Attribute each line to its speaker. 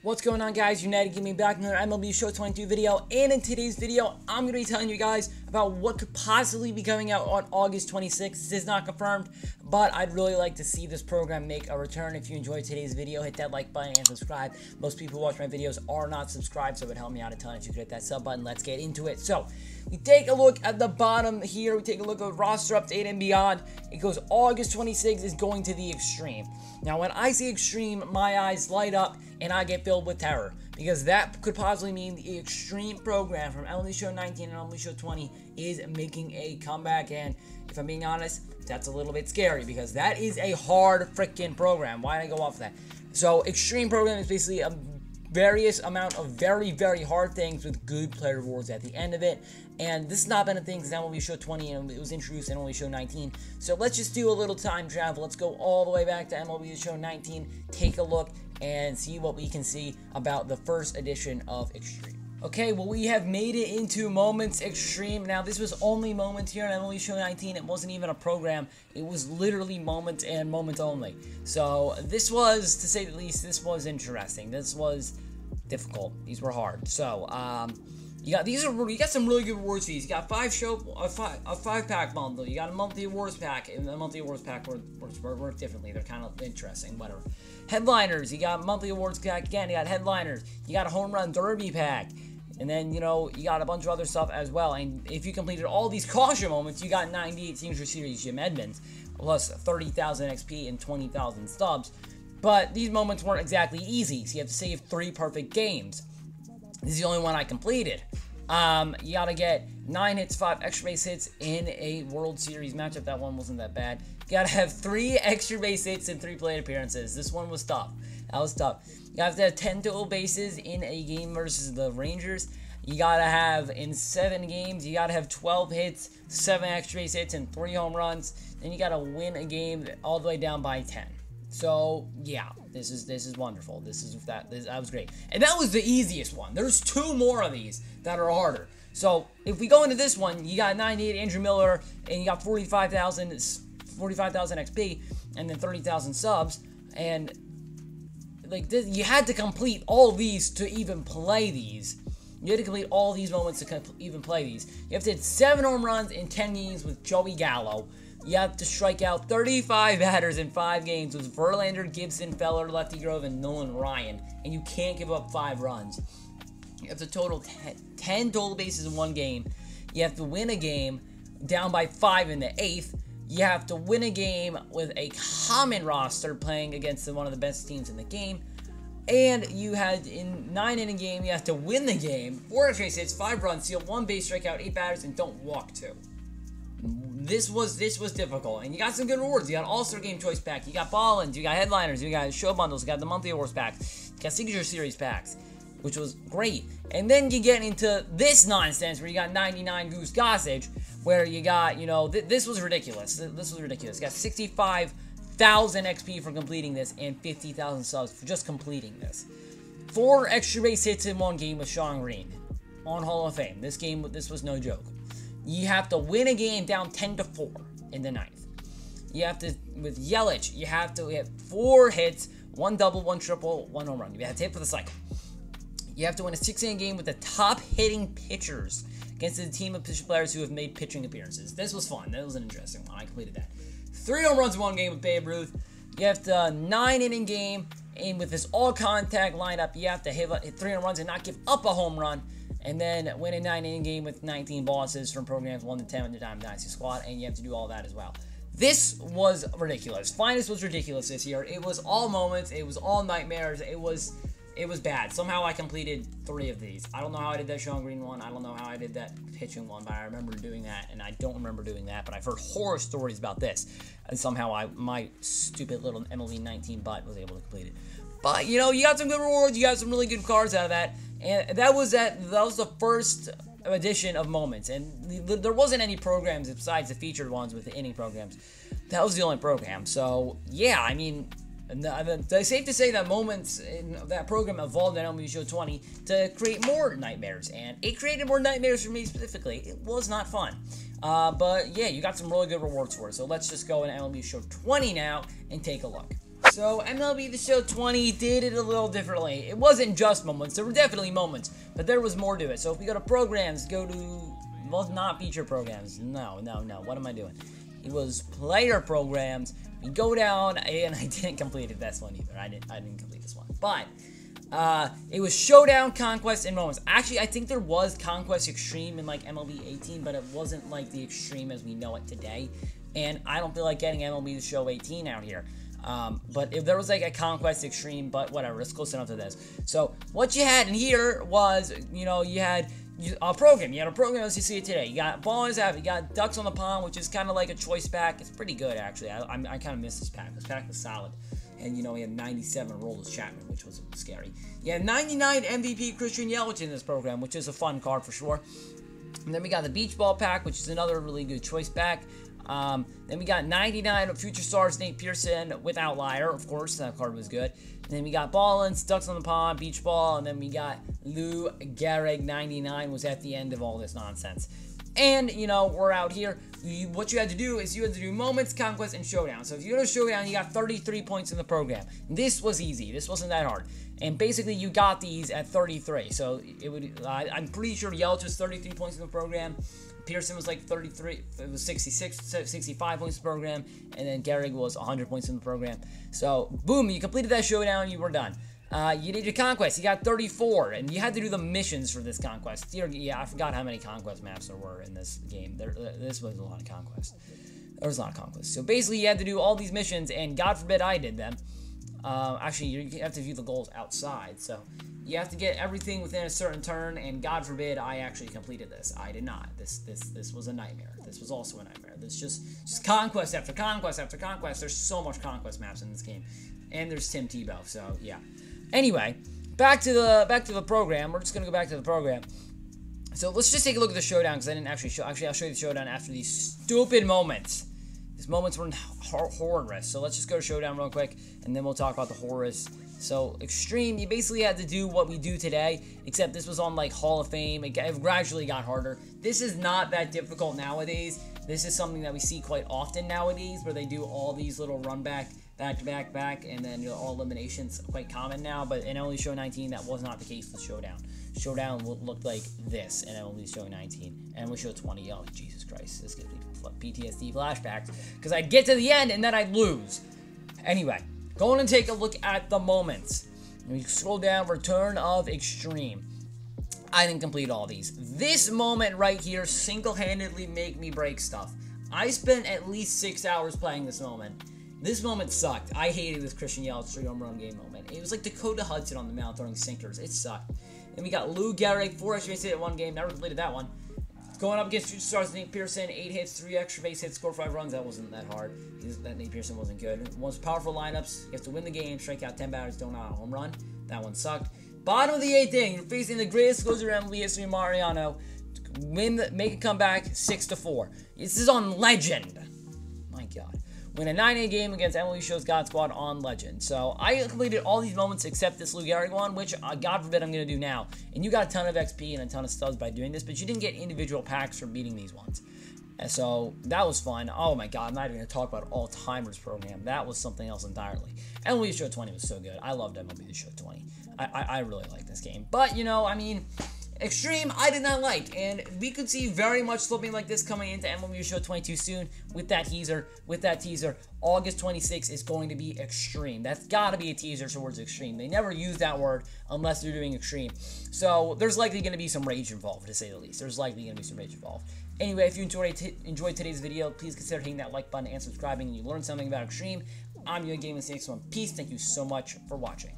Speaker 1: What's going on, guys? United Gaming back in another MLB Show 22 video, and in today's video I'm going to be telling you guys about what could possibly be coming out on August 26th. This is not confirmed, but I'd really like to see this program make a return. If you enjoyed today's video, hit that like button and subscribe. Most people who watch my videos are not subscribed, so it would help me out a ton if you could hit that sub button. Let's get into it. So we take a look at the bottom here. We take a look at roster update and beyond. It goes August 26th is going to the extreme. Now, when I see extreme, my eyes light up and I get filled with terror, because that could possibly mean the extreme program from MLB The Show 19 and MLB The Show 20 is making a comeback. And if I'm being honest, that's a little bit scary, because that is a hard freaking program. Why did I go off of that? So extreme program is basically a various amount of very, very hard things with good player rewards at the end of it. And this has not been a thing since MLB Show 20, and it was introduced in MLB Show 19. So let's just do a little time travel. Let's go all the way back to MLB The Show 19, take a look, and see what we can see about the first edition of Extreme. Okay, well, we have made it into Moments Extreme. Now, this was only Moments here in MLB Show 19. It wasn't even a program. It was literally Moments and Moments only. So this was, to say the least, this was interesting. This was difficult. These were hard. So, you got some really good rewards fees. You got a 5-pack bundle. You got a monthly awards pack, and the monthly awards pack work differently. They're kind of interesting, whatever. Headliners. You got monthly awards pack again. You got headliners. You got a home run derby pack, and then you got a bunch of other stuff as well. And if you completed all these caution moments, you got 98 Signature Series Jim Edmonds, plus 30,000 XP and 20,000 stubs. But these moments weren't exactly easy, so you have to save 3 perfect games. This is the only one I completed. You gotta get 9 hits, 5 extra base hits in a World Series matchup. That one wasn't that bad. You gotta have 3 extra base hits and 3 plate appearances. This one was tough. That was tough. You have to have 10 total bases in a game versus the Rangers. You gotta have, in 7 games, you gotta have 12 hits, 7 extra base hits, and 3 home runs. Then you gotta win a game all the way down by 10. So yeah, this is wonderful. That was great, and that was the easiest one. There's 2 more of these that are harder. So if we go into this one, you got 98 Andrew Miller, and you got 45,000 XP, and then 30,000 subs, and like this, you had to complete all these to even play these. You had to complete all these moments to even play these. You have to hit 7 home runs in 10 games with Joey Gallo. You have to strike out 35 batters in 5 games with Verlander, Gibson, Feller, Lefty Grove, and Nolan Ryan. And you can't give up 5 runs. You have to total 10 total bases in 1 game. You have to win a game down by 5 in the 8th. You have to win a game with a common roster playing against one of the best teams in the game. And you had, in 9-inning game, you have to win the game. 4 extra hits, 5 runs, steal 1 base, strike out 8 batters, and don't walk 2. This was difficult, and you got some good rewards. You got All-Star Game Choice Pack, you got Ball-ins, you got Headliners, you got Show Bundles, you got the Monthly Awards Pack, you got Signature Series Packs, which was great. And then you get into this nonsense where you got 99 Goose Gossage, where you got, this was ridiculous. This was ridiculous. You got 65,000 XP for completing this, and 50,000 subs for just completing this. 4 extra base hits in 1 game with Sean Green on Hall of Fame. This was no joke. You have to win a game down 10-4 in the 9th. You have to, with Yelich, you have to hit 4 hits, 1 double, 1 triple, 1 home run. You have to hit for the cycle. You have to win a 6-inning game with the top hitting pitchers against a team of pitching players who have made pitching appearances. This was fun. That was an interesting one. I completed that. 3 home runs in 1 game with Babe Ruth. You have to 9-inning game, and with this all-contact lineup, you have to hit 3 home runs and not give up a home run. And then win a 9-inning game with 19 bosses from programs 1 to 10 with the Dynasty squad, and you have to do all that as well. This was ridiculous. Finest was ridiculous this year. It was all moments. It was all nightmares. It was bad. Somehow I completed 3 of these. I don't know how I did that Sean Green one. I don't know how I did that pitching one, but I remember doing that, and I don't remember doing that. But I've heard horror stories about this, and somehow my stupid little MLB 19 butt was able to complete it. But you got some good rewards. You got some really good cards out of that. And that was the first edition of Moments, and there wasn't any programs besides the featured ones with the inning programs. That was the only program. So yeah, I mean, it's safe to say that Moments in that program evolved in MLB Show 20 to create more nightmares, and it created more nightmares for me specifically. It was not fun, but yeah, you got some really good rewards for it. So let's just go into MLB Show 20 now and take a look. So MLB The Show 20 did it a little differently. It wasn't just moments. There were definitely moments, but there was more to it. So if we go to programs, go to, well, not feature programs. No. What am I doing? It was player programs. We go down, and I didn't complete this one either. I didn't complete this one. But it was Showdown, Conquest, and Moments. Actually, I think there was Conquest Extreme in like MLB 18, but it wasn't like the Extreme as we know it today. And I don't feel like getting MLB The Show 18 out here. But if there was like a Conquest Extreme, but whatever, it's close enough to this. So what you had in here was, you know, you had a program. You had a program as you see it today. You got Ballers App, you got Ducks on the Pond, which is kind of like a choice pack. It's pretty good, actually. I kind of miss this pack. This pack was solid. And, you know, we had 97 Rollers Chapman, which was scary. You had 99 MVP Christian Yelich in this program, which is a fun card for sure. And then we got the Beach Ball pack, which is another really good choice pack. Then we got 99 of Future Stars Nate Pearson with Outlier, of course, that card was good. And then we got Ballin', Ducks on the Pond, Beach Ball, and then we got Lou Gehrig 99 was at the end of all this nonsense. And, you know, we're out here. What you had to do is you had to do Moments, Conquest, and Showdown. So if you go to Showdown, you got 33 points in the program. This was easy. This wasn't that hard. And basically, you got these at 33. So it would. I'm pretty sure Yelich was 33 points in the program. Pearson was like 33. It was 65 points in the program. And then Gehrig was 100 points in the program. So, boom, you completed that Showdown, you were done. You did your Conquest. You got 34, and you had to do the missions for this Conquest. Yeah, I forgot how many Conquest maps there were in this game. This was a lot of Conquest. There was a lot of Conquest. So basically, you had to do all these missions, and God forbid I did them. Actually, you have to view the goals outside, so you have to get everything within a certain turn, and God forbid I actually completed this. I did not. This was a nightmare. This was also a nightmare. This just Conquest after Conquest after Conquest. There's so much Conquest maps in this game, and there's Tim Tebow. So yeah. Anyway, back to the program. We're just gonna go back to the program. So let's just take a look at the Showdown because I didn't actually show. Actually, I'll show you the Showdown after these stupid moments. These moments were horrendous. So let's just go to Showdown real quick, and then we'll talk about the horrors. So Extreme, you basically had to do what we do today, except this was on like Hall of Fame. It gradually got harder. This is not that difficult nowadays. This is something that we see quite often nowadays, where they do all these little run back to back, and then, you know, all eliminations quite common now. But in MLB Show 19, that was not the case with Showdown. Showdown looked like this in MLB Show 19, and MLB Show 20. Oh, Jesus Christ, this gives me PTSD flashbacks because I'd get to the end and then I'd lose. Anyway, going and take a look at the moments. We scroll down, Return of Extreme. I didn't complete all these. This moment right here single-handedly make me break stuff. I spent at least 6 hours playing this moment. This moment sucked. I hated this Christian Yelich 3-home run game moment. It was like Dakota Hudson on the mound throwing sinkers. It sucked. Then we got Lou Gehrig, 4 extra base hits at one game. Never completed that one. Going up against Future Stars Nate Pearson, 8 hits, 3 extra base hits, score 5 runs. That wasn't that hard. That Nate Pearson wasn't good. Most powerful lineups. You have to win the game, strike out 10 batters, don't allow a home run. That one sucked. Bottom of the 8th inning, you're facing the greatest closer in MLB history, Mariano. Make a comeback, 6-4. This is on Legend. My God. Win a 9-8 game against MLB Show's God Squad on Legend. So I completed all these moments except this Lou Gehrig one, which God forbid I'm going to do now. And you got a ton of XP and a ton of stubs by doing this, but you didn't get individual packs for beating these ones. And so that was fun. Oh my God, I'm not even going to talk about All-Timers program. That was something else entirely. MLB Show 20 was so good. I loved MLB The Show 20. I really like this game. But, you know, I mean, Extreme, I did not like, and we could see very much something like this coming into MLB Show 22 soon with that teaser. August 26th is going to be Extreme. That's got to be a teaser towards Extreme. They never use that word unless they're doing Extreme. So there's likely going to be some rage involved, to say the least. There's likely going to be some rage involved. Anyway, if you enjoyed today's video, please consider hitting that like button and subscribing, and you learned something about Extreme. I'm your Gaming 6 1. Peace. Thank you so much for watching.